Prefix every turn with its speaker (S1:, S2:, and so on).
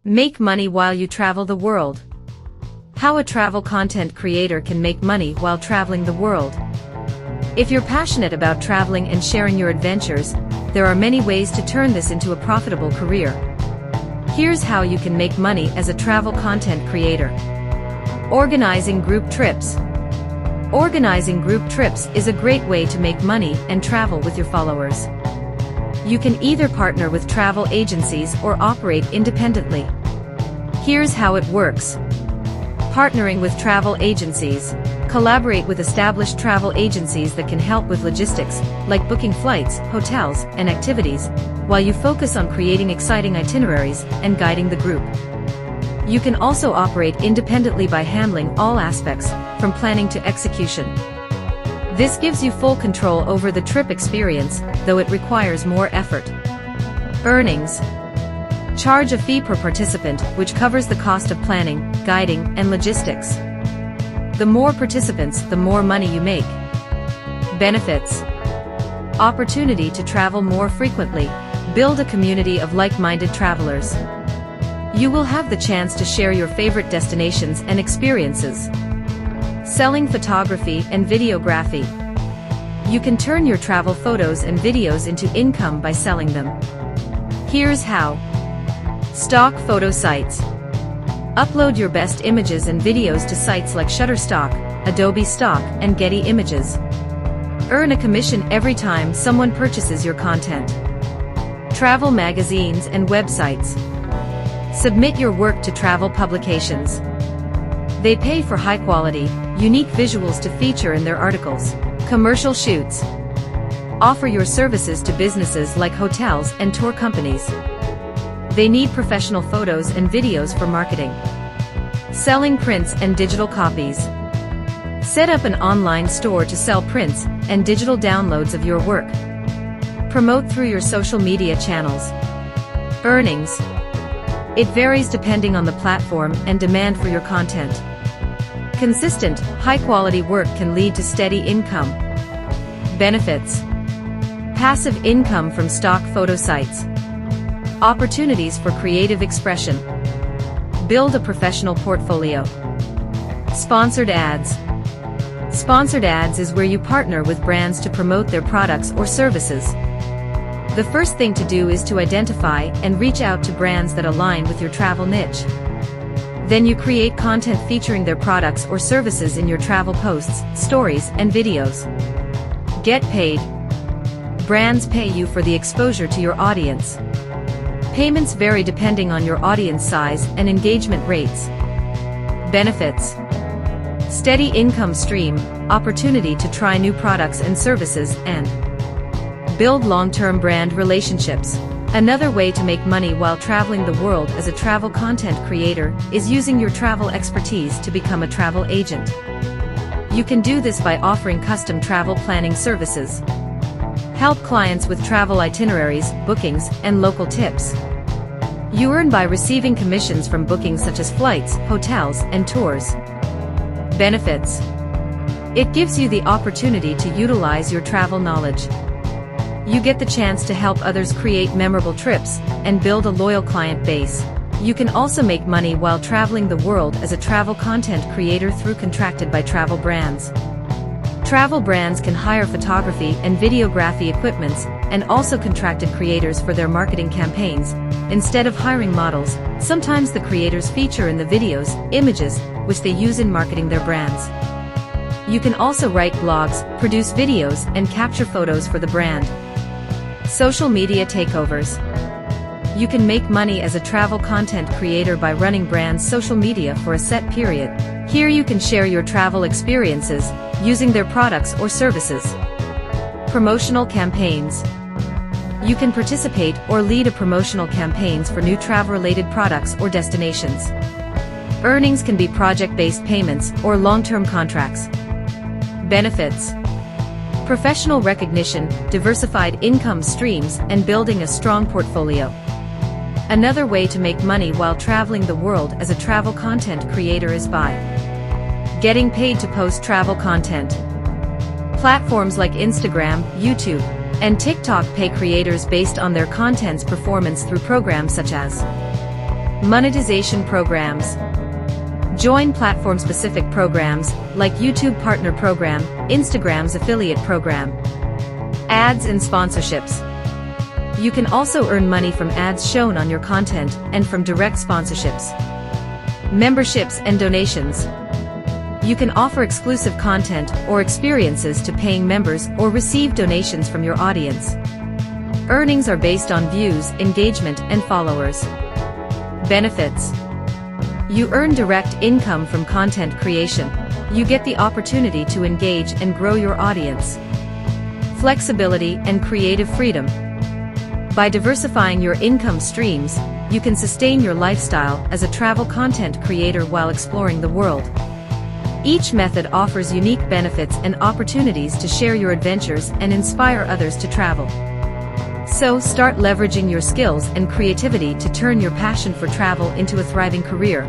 S1: Make money while you travel the world. How a travel content creator can make money while traveling the world. If you're passionate about traveling and sharing your adventures, there are many ways to turn this into a profitable career. Here's how you can make money as a travel content creator. Organizing group trips. Organizing group trips is a great way to make money and travel with your followers. You can either partner with travel agencies or operate independently. Here's how it works. Partnering with travel agencies. Collaborate with established travel agencies that can help with logistics, like booking flights, hotels, and activities, while you focus on creating exciting itineraries and guiding the group. You can also operate independently by handling all aspects, from planning to execution. This gives you full control over the trip experience, though it requires more effort. Earnings. Charge a fee per participant, which covers the cost of planning, guiding, and logistics. The more participants, the more money you make. Benefits. Opportunity to travel more frequently. Build a community of like-minded travelers. You will have the chance to share your favorite destinations and experiences. Selling photography and videography. You can turn your travel photos and videos into income by selling them. Here's how. Stock photo sites. Upload your best images and videos to sites like Shutterstock, Adobe Stock, and Getty Images. Earn a commission every time someone purchases your content. Travel magazines and websites. Submit your work to travel publications. They pay for high-quality, unique visuals to feature in their articles. Commercial shoots. Offer your services to businesses like hotels and tour companies. They need professional photos and videos for marketing. Selling prints and digital copies. Set up an online store to sell prints and digital downloads of your work. Promote through your social media channels. Earnings. It varies depending on the platform and demand for your content. Consistent, high-quality work can lead to steady income. Benefits. Passive income from stock photo sites. Opportunities for creative expression. Build a professional portfolio. Sponsored ads. Sponsored ads is where you partner with brands to promote their products or services. The first thing to do is to identify and reach out to brands that align with your travel niche. Then you create content featuring their products or services in your travel posts, stories, and videos. Get paid. Brands pay you for the exposure to your audience. Payments vary depending on your audience size and engagement rates. Benefits. Steady income stream, opportunity to try new products and services, and build long-term brand relationships. Another way to make money while traveling the world as a travel content creator is using your travel expertise to become a travel agent. You can do this by offering custom travel planning services. Help clients with travel itineraries, bookings, and local tips. You earn by receiving commissions from bookings such as flights, hotels, and tours. Benefits. It gives you the opportunity to utilize your travel knowledge. You get the chance to help others create memorable trips and build a loyal client base. You can also make money while traveling the world as a travel content creator through contracted by travel brands. Travel brands can hire photography and videography equipments and also contracted creators for their marketing campaigns. Instead of hiring models, sometimes the creators feature in the videos, images, which they use in marketing their brands. You can also write blogs, produce videos, and capture photos for the brand. Social media takeovers. You can make money as a travel content creator by running brands' social media for a set period. Here you can share your travel experiences, using their products or services. Promotional campaigns. You can participate or lead a promotional campaigns for new travel-related products or destinations. Earnings can be project-based payments or long-term contracts. Benefits. Professional recognition, diversified income streams, and building a strong portfolio. Another way to make money while traveling the world as a travel content creator is by getting paid to post travel content. Platforms like Instagram, YouTube, and TikTok pay creators based on their content's performance through programs such as Monetization programs. Join platform-specific programs like YouTube Partner Program, Instagram's Affiliate Program. Ads and sponsorships. You can also earn money from ads shown on your content and from direct sponsorships. Memberships and donations. You can offer exclusive content or experiences to paying members or receive donations from your audience. Earnings are based on views, engagement, and followers. Benefits. You earn direct income from content creation. You get the opportunity to engage and grow your audience. Flexibility and creative freedom. By diversifying your income streams, you can sustain your lifestyle as a travel content creator while exploring the world. Each method offers unique benefits and opportunities to share your adventures and inspire others to travel. So start leveraging your skills and creativity to turn your passion for travel into a thriving career.